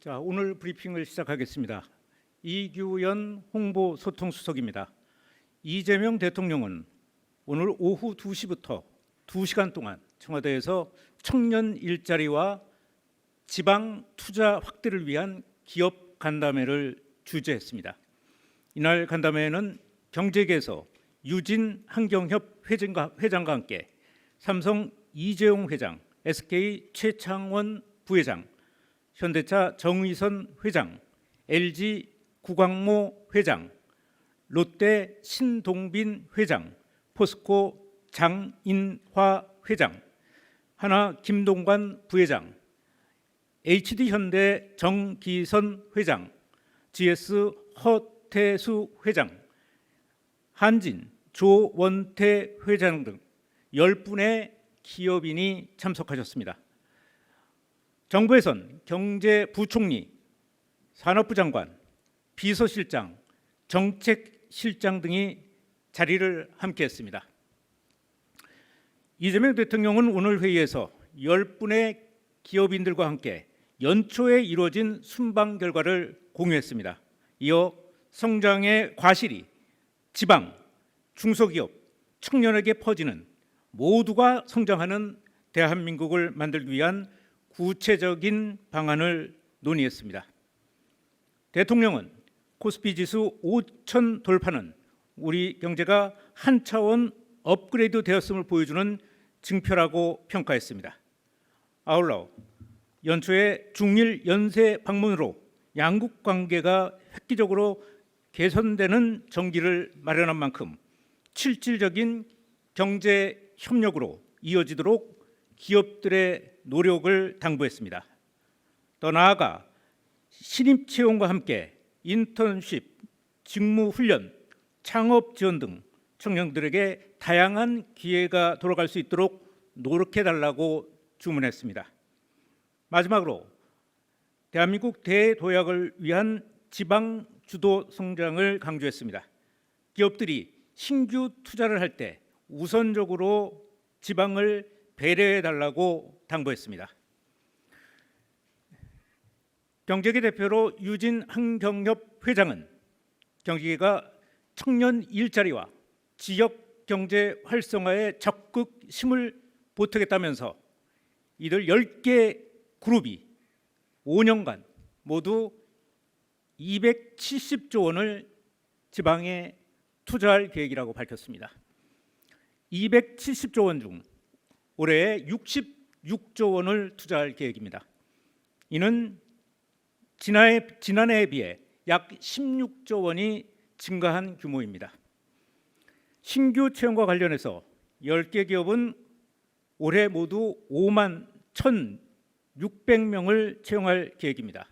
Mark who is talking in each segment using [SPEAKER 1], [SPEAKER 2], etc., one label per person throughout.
[SPEAKER 1] 자, 오늘 브리핑을 시작하겠습니다. 이규현 홍보소통수석입니다. 이재명 대통령은 오늘 오후 2시부터 2시간 동안 청와대에서 청년 일자리와 지방 투자 확대를 위한 기업 간담회를 주재했습니다. 이날 간담회에는 경제계에서 유진 한경협 회장과 함께 삼성 이재용 회장, SK 최창원 부회장, 현대차 정의선 회장, LG 구광모 회장, 롯데 신동빈 회장, 포스코 장인화 회장, 하나 김동관 부회장, HD현대 정기선 회장, GS 허태수 회장, 한진 조원태 회장 등 10분의 기업인이 참석하셨습니다. 정부에선 경제부총리, 산업부 장관, 비서실장, 정책실장 등이 자리를 함께했습니다. 이재명 대통령은 오늘 회의에서 10분의 기업인들과 함께 연초에 이루어진 순방 결과를 공유했습니다. 이어 성장의 과실이 지방, 중소기업, 청년에게 퍼지는 모두가 성장하는 대한민국을 만들기 위한 구체적인 방안을 논의했습니다. 대통령은 코스피 지수 5천 돌파는 우리 경제가 한 차원 업그레이드 되었음을 보여주는 증표라고 평가했습니다. 아울러 연초에 중일 연쇄 방문으로 양국 관계가 획기적으로 개선되는 전기를 마련한 만큼 실질적인 경제 협력으로 이어지도록 기업들의 노력을 당부했습니다. 더 나아가 신입 채용과 함께 인턴십, 직무훈련, 창업 지원 등 청년들에게 다양한 기회가 돌아갈 수 있도록 노력해달라고 주문했습니다. 마지막으로 대한민국 대도약을 위한 지방 주도 성장을 강조했습니다. 기업들이 신규 투자를 할 때 우선적으로 지방을 배려해달라고 당부했습니다. 경제계 대표로 유진 한경협 회장은 경제계가 청년 일자리와 지역 경제 활성화에 적극 힘을 보태겠다면서 이들 10개 그룹이 5년간 모두 270조 원을 지방에 투자할 계획이라고 밝혔습니다. 270조 원 중 올해 66조 원을 투자할 계획입니다. 이는 지난해에 비해 약 16조 원이 증가한 규모입니다. 신규 채용과 관련해서 10개 기업은 올해 모두 5만 1,600명을 채용할 계획입니다.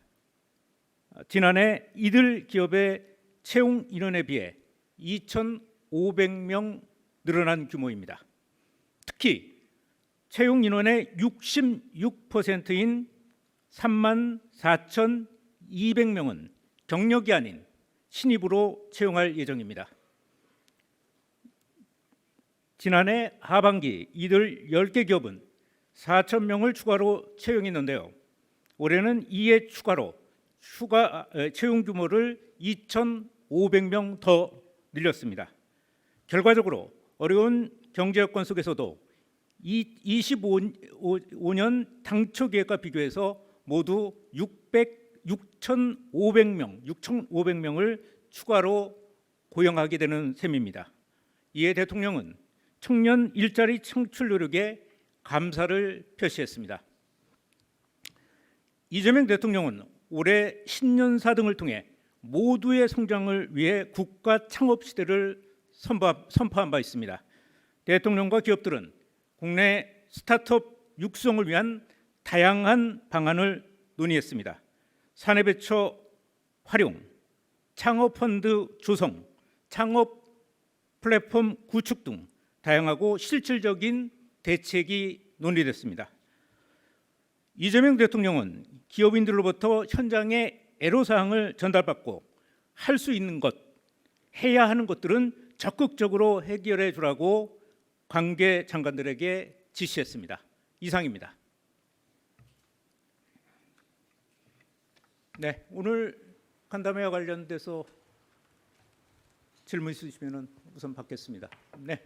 [SPEAKER 1] 지난해 이들 기업의 채용 인원에 비해 2,500명 늘어난 규모입니다. 특히 채용 인원의 66%인 3만 4,200명은 경력이 아닌 신입으로 채용할 예정입니다. 지난해 하반기 이들 10개 기업은 4,000명을 추가로 채용했는데요. 올해는 이에 추가로 채용 규모를 2,500명 더 늘렸습니다. 결과적으로 어려운 경제 여건 속에서도 25년 당초 계획과 비교해서 모두 6,500명을 추가로 고용하게 되는 셈입니다. 이에 대통령은 청년 일자리 창출 노력에 감사를 표시했습니다. 이재명 대통령은 올해 신년사 등을 통해 모두의 성장을 위해 국가 창업 시대를 선포한 바 있습니다. 대통령과 기업들은 국내 스타트업 육성을 위한 다양한 방안을 논의했습니다. 사내배처 활용, 창업펀드 조성, 창업 플랫폼 구축 등 다양하고 실질적인 대책이 논의됐습니다. 이재명 대통령은 기업인들로부터 현장의 애로사항을 전달받고 할 수 있는 것, 해야 하는 것들은 적극적으로 해결해 주라고 관계 장관들에게 지시했습니다. 이상입니다. 네, 오늘 간담회와 관련돼서 질문 있으시면 우선 받겠습니다. 네,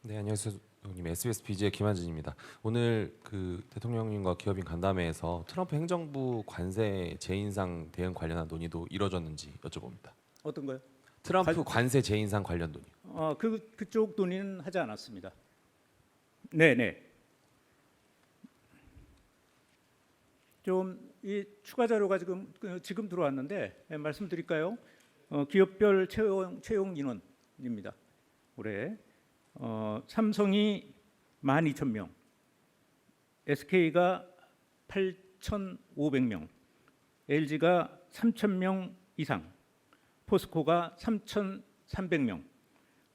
[SPEAKER 2] 네, 안녕하세요, 형님. SBS BG의 김한진입니다. 오늘 그 대통령님과 기업인 간담회에서 트럼프 행정부 관세 재인상 대응 관련한 논의도 이뤄졌는지 여쭤봅니다.
[SPEAKER 1] 어떤 거요?
[SPEAKER 2] 트럼프 관세 재인상 관련 논의.
[SPEAKER 1] 그쪽 논의는 하지 않았습니다. 네, 네. 좀 이 추가 자료가 지금 들어왔는데 말씀드릴까요? 기업별 채용 인원입니다. 올해 삼성이 12,000명, SK가 8,500명, LG가 3,000명 이상, 포스코가 3,300명,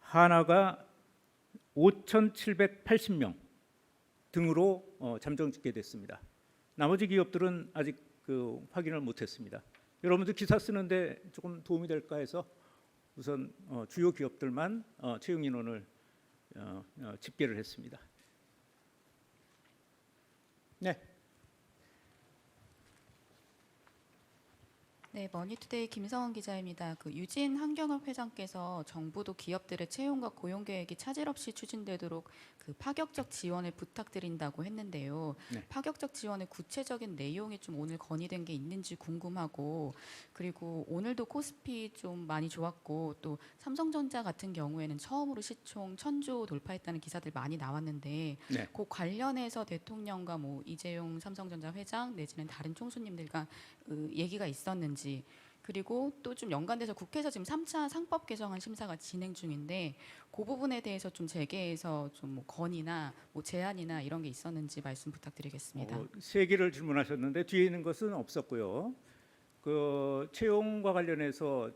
[SPEAKER 1] 하나가 5,780명 등으로 잠정 집계됐습니다. 나머지 기업들은 아직 확인을 못했습니다. 여러분들 기사 쓰는데 조금 도움이 될까 해서 우선 주요 기업들만 채용 인원을 집계를 했습니다. 네.
[SPEAKER 3] 네, 머니투데이 김성원 기자입니다. 유진 환경업 회장께서 정부도 기업들의 채용과 고용 계획이 차질 없이 추진되도록 파격적 지원을 부탁드린다고 했는데요.
[SPEAKER 1] 네.
[SPEAKER 3] 파격적 지원의 구체적인 내용이 좀 오늘 건의된 게 있는지 궁금하고, 그리고 오늘도 코스피 좀 많이 좋았고 또 삼성전자 같은 경우에는 처음으로 시총 1,000조 돌파했다는 기사들 많이 나왔는데
[SPEAKER 1] 네.
[SPEAKER 3] 그 관련해서 대통령과 이재용 삼성전자 회장 내지는 다른 총수님들과 얘기가 있었는지, 그리고 또 좀 연관돼서 국회에서 지금 3차 상법 개정안 심사가 진행 중인데 그 부분에 대해서 좀 재계에서 좀 건의나 제안이나 이런 게 있었는지 말씀 부탁드리겠습니다.
[SPEAKER 1] 세 개를 질문하셨는데 뒤에 있는 것은 없었고요. 채용과 관련해서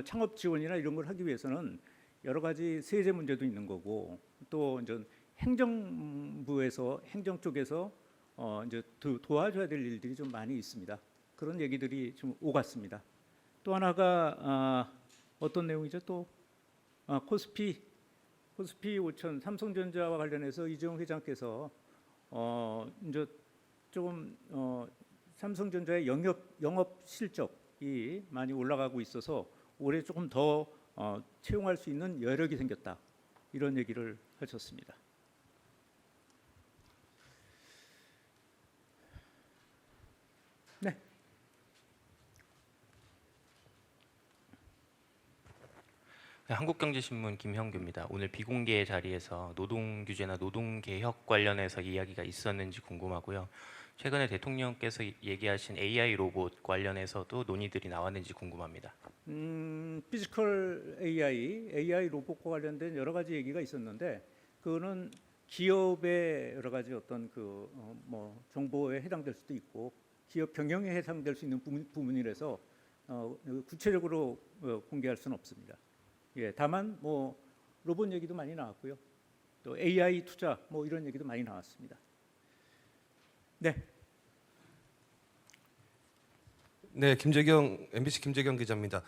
[SPEAKER 1] 창업 지원이나 이런 걸 하기 위해서는 여러 가지 세제 문제도 있는 거고 또 이제 행정부에서 행정 쪽에서 이제 도와줘야 될 일들이 좀 많이 있습니다. 그런 얘기들이 좀 오갔습니다. 또 하나가 어떤 내용이죠? 또 코스피 5천 삼성전자와 관련해서 이재용 회장께서 이제 조금 삼성전자의 영업 실적이 많이 올라가고 있어서 올해 조금 더 채용할 수 있는 여력이 생겼다, 이런 얘기를 하셨습니다. 네.
[SPEAKER 4] 네, 한국경제신문 김형규입니다. 오늘 비공개 자리에서 노동 규제나 노동 개혁 관련해서 이야기가 있었는지 궁금하고요. 최근에 대통령께서 얘기하신 AI 로봇 관련해서도 논의들이 나왔는지 궁금합니다.
[SPEAKER 1] 피지컬 AI 로봇과 관련된 여러 가지 얘기가 있었는데 그거는 기업의 여러 가지 어떤 정보에 해당될 수도 있고 기업 경영에 해당될 수 있는 부분이라서 구체적으로 공개할 수는 없습니다. 예, 다만 로봇 얘기도 많이 나왔고요. 또 AI 투자 이런 얘기도 많이 나왔습니다. 네.
[SPEAKER 5] 네, MBC 김재경 기자입니다.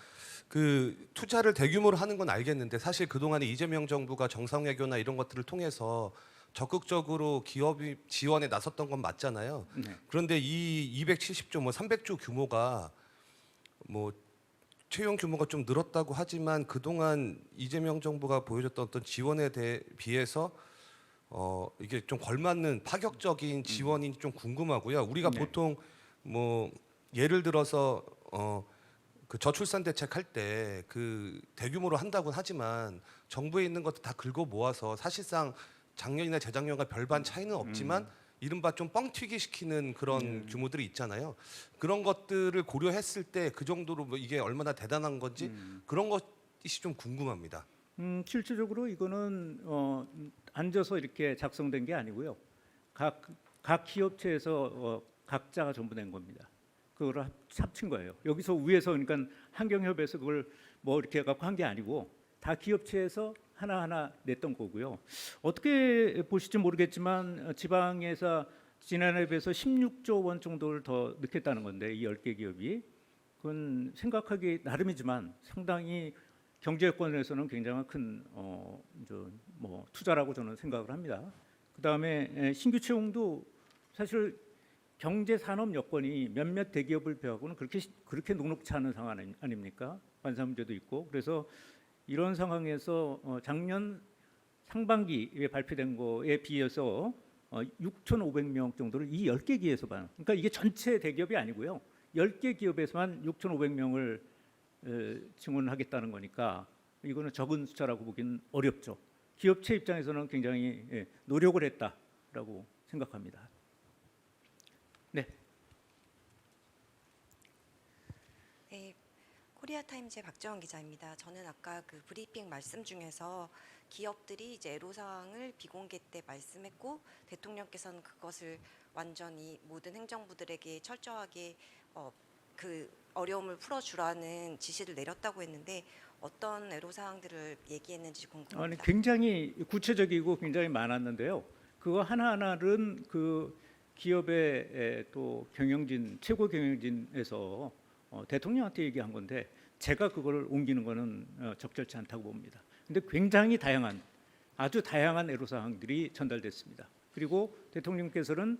[SPEAKER 5] 투자를 대규모로 하는 건 알겠는데 사실 그동안에 이재명 정부가 정상외교나 이런 것들을 통해서 적극적으로 기업이 지원에 나섰던 건 맞잖아요.
[SPEAKER 1] 네.
[SPEAKER 5] 그런데 이 270조 300조 규모가 채용 규모가 좀 늘었다고 하지만 그동안 이재명 정부가 보여줬던 어떤 지원에 비해서 이게 좀 걸맞는 파격적인 지원이 좀 궁금하고요. 우리가
[SPEAKER 1] 네.
[SPEAKER 5] 보통 예를 들어서 그 저출산 대책 할 때 대규모로 한다고 하지만 정부에 있는 것도 다 긁어 모아서 사실상 작년이나 재작년과 별반 차이는 없지만 이른바 좀 뻥튀기 시키는 그런 규모들이 있잖아요. 그런 것들을 고려했을 때 그 정도로 이게 얼마나 대단한 건지 그런 것이 좀 궁금합니다.
[SPEAKER 1] 실질적으로 이거는 앉아서 이렇게 작성된 게 아니고요. 각 기업체에서 각자가 전부 낸 겁니다. 그걸 합친 거예요. 여기서 위에서 그러니까 환경협에서 그걸 이렇게 갖고 한 게 아니고 다 기업체에서 하나하나 냈던 거고요. 어떻게 보실지 모르겠지만 지방에서 지난해에 비해서 16조 원 정도를 더 넣겠다는 건데 이 10개 기업이 그건 생각하기 나름이지만 상당히 경제 여건에서는 굉장히 큰 투자라고 저는 생각을 합니다. 그다음에 신규 채용도 사실 경제 산업 여건이 몇몇 대기업을 비하고는 그렇게 녹록치 않은 상황 아닙니까? 관세 문제도 있고. 그래서 이런 상황에서 작년 상반기에 발표된 거에 비해서 6,500명 정도를 이 10개 기업에서 반. 그러니까 이게 전체 대기업이 아니고요. 10개 기업에서만 6,500명을 증원하겠다는 거니까 이거는 적은 숫자라고 보기는 어렵죠. 기업체 입장에서는 굉장히 노력을 했다라고 생각합니다. 네.
[SPEAKER 6] 네, 코리아타임즈의 박지원 기자입니다. 저는 아까 그 브리핑 말씀 중에서 기업들이 이제 애로사항을 비공개 때 말씀했고 대통령께서는 그것을 완전히 모든 행정부들에게 철저하게 그 어려움을 풀어주라는 지시를 내렸다고 했는데 어떤 애로사항들을 얘기했는지 궁금합니다.
[SPEAKER 1] 아니, 굉장히 구체적이고 굉장히 많았는데요. 그거 하나하나는 그 기업의 또 경영진, 최고 경영진에서 대통령한테 얘기한 건데 제가 그걸 옮기는 거는 적절치 않다고 봅니다. 근데 굉장히 다양한, 아주 다양한 애로사항들이 전달됐습니다. 그리고 대통령께서는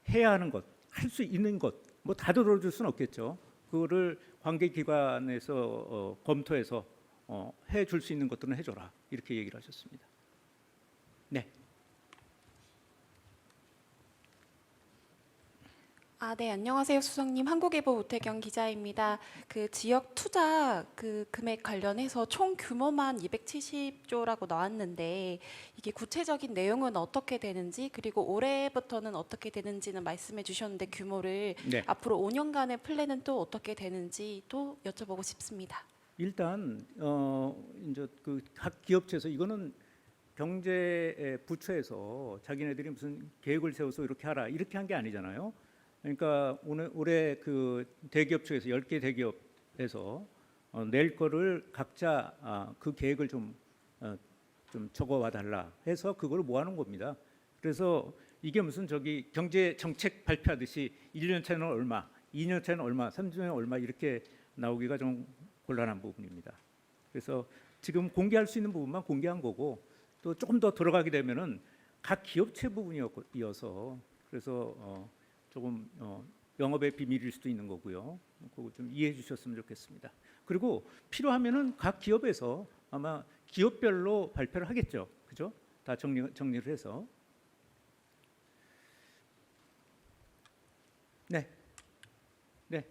[SPEAKER 1] 해야 하는 것, 할 수 있는 것, 뭐 다 들어줄 수는 없겠죠. 그거를 관계기관에서 검토해서 해줄 수 있는 것들은 해줘라, 이렇게 얘기를 하셨습니다. 네.
[SPEAKER 7] 네, 안녕하세요, 수석님. 한국일보 오태경 기자입니다. 그 지역 투자 그 금액 관련해서 총 규모만 270조라고 나왔는데 이게 구체적인 내용은 어떻게 되는지 그리고 올해부터는 어떻게 되는지는 말씀해 주셨는데 규모를
[SPEAKER 1] 네.
[SPEAKER 7] 앞으로 5년간의 플랜은 또 어떻게 되는지 또 여쭤보고 싶습니다.
[SPEAKER 1] 일단 이제 그 각 기업체에서 이거는 경제 부처에서 자기네들이 무슨 계획을 세워서 이렇게 하라 이렇게 한 게 아니잖아요. 그러니까 올해 그 대기업 쪽에서 10개 대기업에서 낼 거를 각자 그 계획을 좀 적어와 달라 해서 그걸 모아놓은 겁니다. 그래서 이게 무슨 저기 경제 정책 발표하듯이 1년 차는 얼마, 2년 차는 얼마, 3년차는 얼마 이렇게 나오기가 좀 곤란한 부분입니다. 그래서 지금 공개할 수 있는 부분만 공개한 거고 또 조금 더 들어가게 되면은 각 기업체 부분이어서 그래서 조금 영업의 비밀일 수도 있는 거고요. 그거 좀 이해해 주셨으면 좋겠습니다. 그리고 필요하면은 각 기업에서 아마 기업별로 발표를 하겠죠. 그죠? 다 정리를 해서. 네. 네.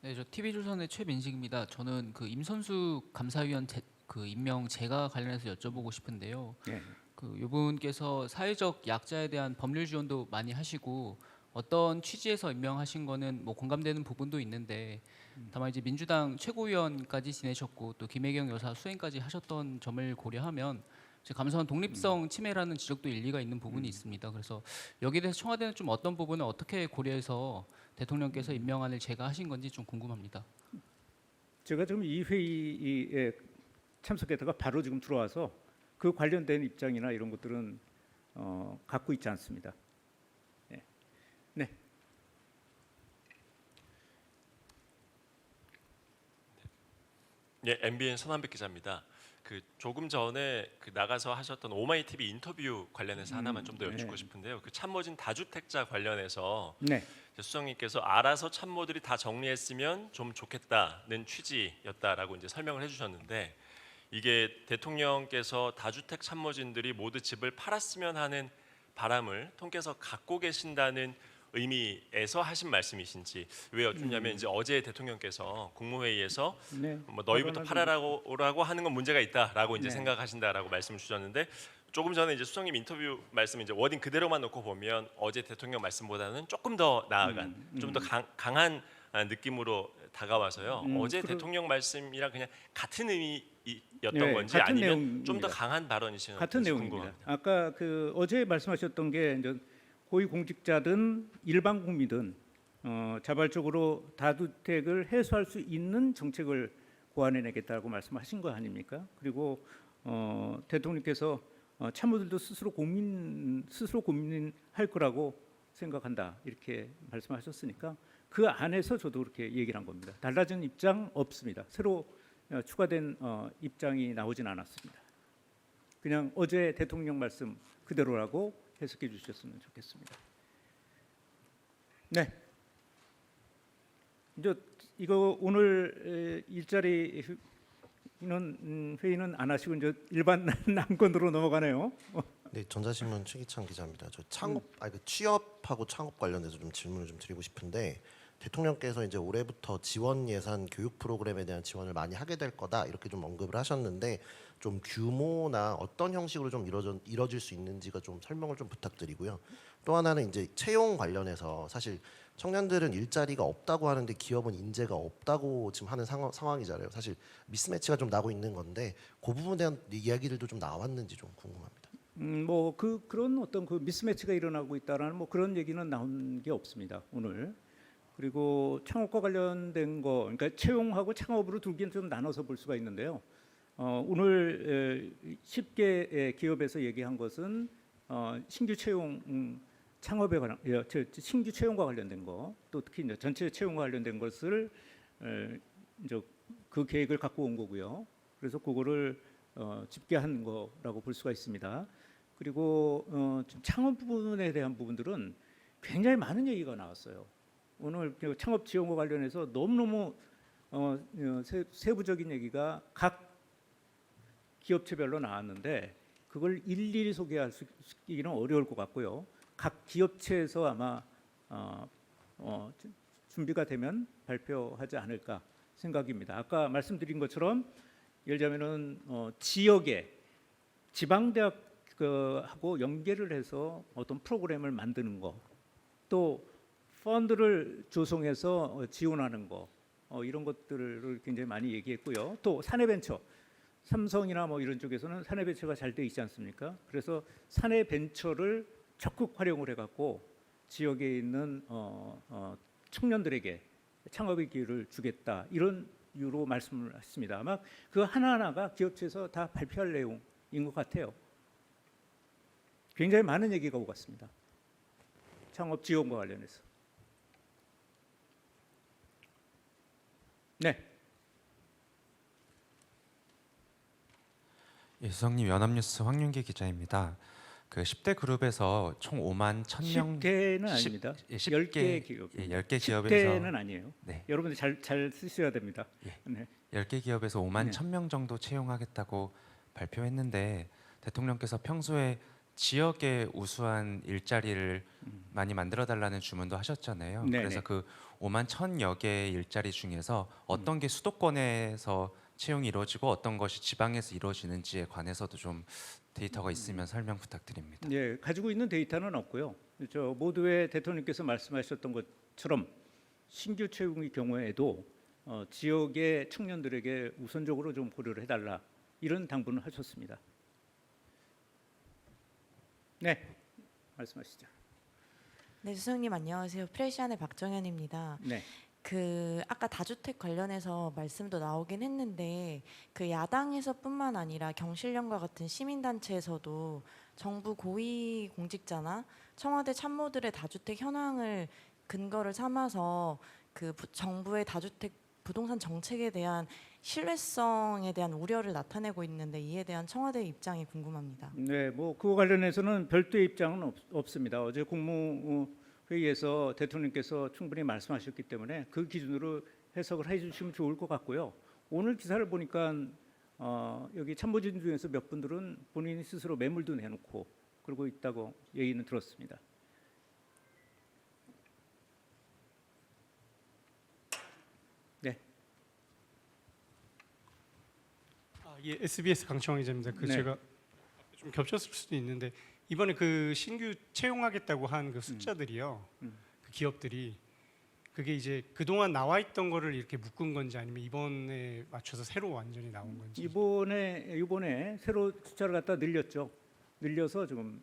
[SPEAKER 8] 네, 저 TV조선의 최민식입니다. 저는 그 임선수 감사위원 그 임명 제가 관련해서 여쭤보고 싶은데요.
[SPEAKER 1] 네.
[SPEAKER 8] 그 이분께서 사회적 약자에 대한 법률 지원도 많이 하시고 어떤 취지에서 임명하신 거는 뭐 공감되는 부분도 있는데 다만 이제 민주당 최고위원까지 지내셨고 또 김혜경 여사 수행까지 하셨던 점을 고려하면 이제 감사원 독립성 침해라는 지적도 일리가 있는 부분이 있습니다. 그래서 여기에 대해서 청와대는 좀 어떤 부분을 어떻게 고려해서 대통령께서 임명안을 제거하신 건지 좀 궁금합니다.
[SPEAKER 1] 제가 지금 이 회의에 참석했다가 바로 지금 들어와서 그 관련된 입장이나 이런 것들은 갖고 있지 않습니다. 네. 네.
[SPEAKER 9] 예, MBN 손한백 기자입니다. 그 조금 전에 그 나가서 하셨던 오마이 TV 인터뷰 관련해서 하나만 좀 더 여쭙고
[SPEAKER 1] 네.
[SPEAKER 9] 싶은데요. 그 참모진 다주택자 관련해서
[SPEAKER 1] 네.
[SPEAKER 9] 수석님께서 알아서 참모들이 다 정리했으면 좀 좋겠다는 취지였다라고 이제 설명을 해주셨는데 이게 대통령께서 다주택 참모진들이 모두 집을 팔았으면 하는 바람을 통께서 갖고 계신다는 의미에서 하신 말씀이신지 왜 여쭙냐면 이제 어제 대통령께서 국무회의에서
[SPEAKER 1] 네.
[SPEAKER 9] 뭐 너희부터 팔아라고 하는 건 문제가 있다라고 이제
[SPEAKER 1] 네.
[SPEAKER 9] 생각하신다라고 말씀을 주셨는데 조금 전에 이제 수석님 인터뷰 말씀 이제 워딩 그대로만 놓고 보면 어제 대통령 말씀보다는 조금 더 나아간 좀 더 강한 느낌으로 다가와서요. 어제 대통령 말씀이랑 그냥 같은 의미였던
[SPEAKER 1] 네,
[SPEAKER 9] 건지
[SPEAKER 1] 같은
[SPEAKER 9] 아니면
[SPEAKER 1] 내용입니다.
[SPEAKER 9] 좀 더 강한 발언이신지
[SPEAKER 1] 같은 내용입니다.
[SPEAKER 9] 궁금합니다.
[SPEAKER 1] 아까 그 어제 말씀하셨던 게 이제 고위공직자든 일반 국민든 자발적으로 다주택을 해소할 수 있는 정책을 고안해내겠다고 말씀하신 거 아닙니까? 그리고 대통령께서 참모들도 스스로 고민할 거라고 생각한다 이렇게 말씀하셨으니까 그 안에서 저도 그렇게 얘기를 한 겁니다. 달라진 입장 없습니다. 새로 추가된 입장이 나오진 않았습니다. 그냥 어제 대통령 말씀 그대로라고 해석해 주셨으면 좋겠습니다. 네. 이제 이거 오늘 일자리 회의는 안 하시고 이제 일반 남건으로 넘어가네요.
[SPEAKER 10] 네, 전자신문 최기찬 기자입니다. 저 취업하고 창업 관련해서 좀 질문을 좀 드리고 싶은데 대통령께서 이제 올해부터 지원 예산 교육 프로그램에 대한 지원을 많이 하게 될 거다 이렇게 좀 언급을 하셨는데 좀 규모나 어떤 형식으로 좀 이뤄질 수 있는지가 좀 설명을 좀 부탁드리고요. 또 하나는 이제 채용 관련해서 사실 청년들은 일자리가 없다고 하는데 기업은 인재가 없다고 지금 하는 상황이잖아요. 사실 미스매치가 좀 나고 있는 건데 그 부분에 대한 이야기들도 좀 나왔는지 좀 궁금합니다.
[SPEAKER 1] 뭐 그런 어떤 그 미스매치가 일어나고 있다라는 뭐 그런 얘기는 나온 게 없습니다 오늘. 그리고 창업과 관련된 거, 그러니까 채용하고 창업으로 두 개는 좀 나눠서 볼 수가 있는데요. 오늘 쉽게 기업에서 얘기한 것은 신규 채용 창업에 관한 신규 채용과 관련된 거, 또 특히 이제 전체 채용과 관련된 것을 이제 그 계획을 갖고 온 거고요. 그래서 그거를 집계한 거라고 볼 수가 있습니다. 그리고 창업 부분에 대한 부분들은 굉장히 많은 얘기가 나왔어요. 오늘 창업 지원과 관련해서 너무너무 세부적인 얘기가 각 기업체별로 나왔는데 그걸 일일이 소개하기는 어려울 것 같고요. 각 기업체에서 아마 준비가 되면 발표하지 않을까 생각입니다. 아까 말씀드린 것처럼 예를 들자면은 지역에 지방대학하고 연계를 해서 어떤 프로그램을 만드는 거, 또 펀드를 조성해서 지원하는 거, 이런 것들을 굉장히 많이 얘기했고요. 또 사내벤처, 삼성이나 뭐 이런 쪽에서는 사내벤처가 잘 돼 있지 않습니까? 그래서 사내벤처를 적극 활용을 해갖고 지역에 있는 청년들에게 창업의 기회를 주겠다 이런 이유로 말씀을 했습니다. 아마 그 하나하나가 기업체에서 다 발표할 내용인 것 같아요. 굉장히 많은 얘기가 오고 갔습니다. 창업 지원과 관련해서. 네.
[SPEAKER 11] 예, 수석님, 연합뉴스 황윤기 기자입니다. 그 10대 그룹에서 총 5만 1,000명
[SPEAKER 1] 10대는 아닙니다. 10개 기업.
[SPEAKER 11] 예, 10개 기업에서
[SPEAKER 1] 10대는 아니에요.
[SPEAKER 11] 네.
[SPEAKER 1] 여러분들 잘 쓰셔야 됩니다. 네.
[SPEAKER 11] 10개 기업에서 5만
[SPEAKER 1] 네.
[SPEAKER 11] 1,000명 정도 채용하겠다고 발표했는데 대통령께서 평소에 지역에 우수한 일자리를 많이 만들어 달라는 주문도 하셨잖아요.
[SPEAKER 1] 네네.
[SPEAKER 11] 그래서 그 5만 1,000여 개의 일자리 중에서 어떤 게 수도권에서 채용이 이루어지고 어떤 것이 지방에서 이루어지는지에 관해서도 좀 데이터가 있으면 설명 부탁드립니다.
[SPEAKER 1] 예, 가지고 있는 데이터는 없고요. 저 모두의 대통령께서 말씀하셨던 것처럼 신규 채용의 경우에도 지역의 청년들에게 우선적으로 좀 고려를 해달라 이런 당부는 하셨습니다. 네, 말씀하시죠.
[SPEAKER 12] 네, 수석님 안녕하세요. 프레시안의 박정현입니다.
[SPEAKER 1] 네,
[SPEAKER 12] 아까 다주택 관련해서 말씀도 나오긴 했는데 그 야당에서뿐만 아니라 경실련과 같은 시민단체에서도 정부 고위 공직자나 청와대 참모들의 다주택 현황을 근거를 삼아서 그 정부의 다주택 부동산 정책에 대한 신뢰성에 대한 우려를 나타내고 있는데 이에 대한 청와대의 입장이 궁금합니다.
[SPEAKER 1] 네, 뭐 그거 관련해서는 별도의 입장은 없습니다. 어제 국무회의에서 대통령께서 충분히 말씀하셨기 때문에 그 기준으로 해석을 해주시면 좋을 것 같고요. 오늘 기사를 보니까 여기 참모진 중에서 몇 분들은 본인이 스스로 매물도 내놓고 그러고 있다고 얘기는 들었습니다. 네.
[SPEAKER 13] 예, SBS 강청원 기자입니다.
[SPEAKER 1] 네.
[SPEAKER 13] 제가 좀 겹쳤을 수도 있는데 이번에 그 신규 채용하겠다고 한 그 숫자들이요, 그 기업들이 그게 이제 그동안 나와 있던 거를 이렇게 묶은 건지 아니면 이번에 맞춰서 새로 완전히 나온 건지.
[SPEAKER 1] 이번에 새로 숫자를 갖다 늘렸죠. 늘려서 지금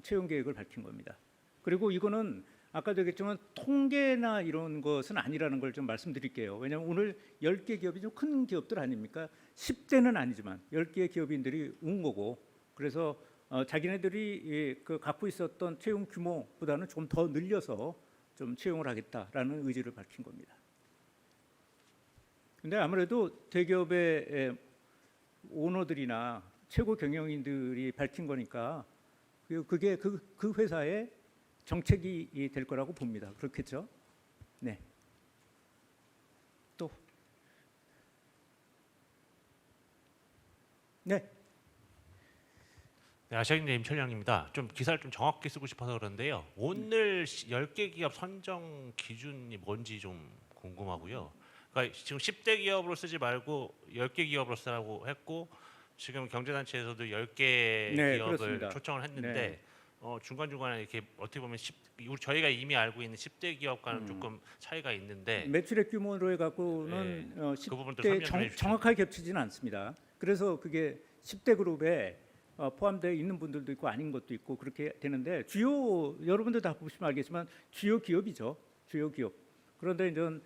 [SPEAKER 1] 채용 계획을 밝힌 겁니다. 그리고 이거는 아까도 얘기했지만 통계나 이런 것은 아니라는 걸 좀 말씀드릴게요. 왜냐하면 오늘 10개 기업이 좀 큰 기업들 아닙니까? 10대는 아니지만 10개의 기업인들이 온 거고, 그래서 자기네들이 그 갖고 있었던 채용 규모보다는 조금 더 늘려서 좀 채용을 하겠다라는 의지를 밝힌 겁니다. 근데 아무래도 대기업의 오너들이나 최고 경영인들이 밝힌 거니까 그게 그 회사의 정책이 될 거라고 봅니다. 그렇겠죠? 네. 또. 네.
[SPEAKER 14] 네, 아시아인대 임철량입니다. 좀 기사를 좀 정확히 쓰고 싶어서 그런데요. 오늘 10개 기업 선정 기준이 뭔지 좀 궁금하고요. 그러니까 지금 10대 기업으로 쓰지 말고 10개 기업으로 쓰라고 했고 지금 경제단체에서도 10개
[SPEAKER 1] 네,
[SPEAKER 14] 기업을
[SPEAKER 1] 그렇습니다.
[SPEAKER 14] 초청을 했는데
[SPEAKER 1] 네.
[SPEAKER 14] 중간중간에 이렇게 어떻게 보면 저희가 이미 알고 있는 10대 기업과는 조금 차이가 있는데
[SPEAKER 1] 매출액 규모로 해갖고는
[SPEAKER 14] 네, 그 부분도 설명 좀
[SPEAKER 1] 10대
[SPEAKER 14] 해주시죠.
[SPEAKER 1] 정확하게 겹치지는 않습니다. 그래서 그게 10대 그룹에 포함되어 있는 분들도 있고 아닌 것도 있고 그렇게 되는데 주요 여러분들 다 보시면 알겠지만 주요 기업이죠. 주요 기업. 그런데 이제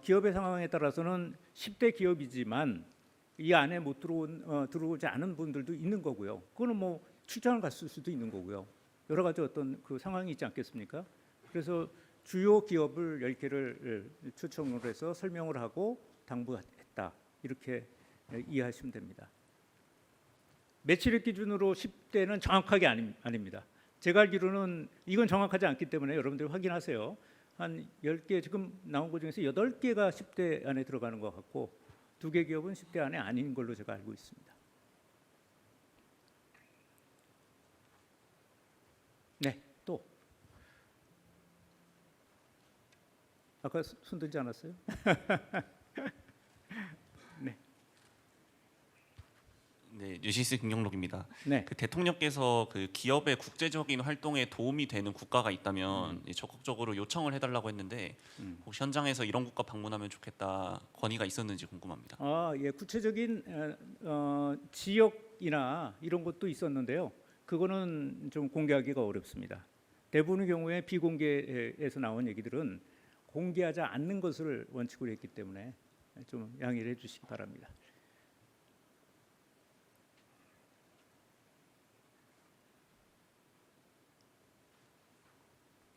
[SPEAKER 1] 기업의 상황에 따라서는 10대 기업이지만 이 안에 못 들어오지 않은 분들도 있는 거고요. 그거는 뭐 출장을 갔을 수도 있는 거고요. 여러 가지 어떤 그 상황이 있지 않겠습니까? 그래서 주요 기업을 10개를 초청을 해서 설명을 하고 당부했다. 이렇게 이해하시면 됩니다. 매출액 기준으로 10대는 정확하게 아닙니다. 제가 알기로는 이건 정확하지 않기 때문에 여러분들 확인하세요. 한 10개 지금 나온 것 중에서 8개가 10대 안에 들어가는 것 같고 2개 기업은 10대 안에 아닌 걸로 제가 알고 있습니다. 네, 또. 아까 손 들지 않았어요? 네.
[SPEAKER 15] 네, 뉴시스 김경록입니다.
[SPEAKER 1] 네.
[SPEAKER 15] 그 대통령께서 그 기업의 국제적인 활동에 도움이 되는 국가가 있다면 적극적으로 요청을 해달라고 했는데 혹시 현장에서 이런 국가 방문하면 좋겠다 건의가 있었는지 궁금합니다.
[SPEAKER 1] 예, 구체적인 지역이나 이런 것도 있었는데요. 그거는 좀 공개하기가 어렵습니다. 대부분의 경우에 비공개에서 나온 얘기들은 공개하지 않는 것을 원칙으로 했기 때문에 좀 양해를 해주시기 바랍니다.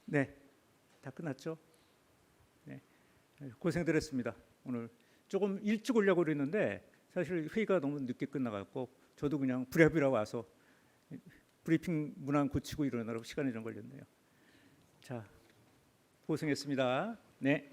[SPEAKER 1] 네, 다 끝났죠? 네, 고생들 했습니다. 오늘 조금 일찍 오려고 그랬는데 사실 회의가 너무 늦게 끝나갖고 저도 그냥 부랴부랴 와서 브리핑 문안 고치고 이러느라고 시간이 좀 걸렸네요. 자, 고생했습니다. 네.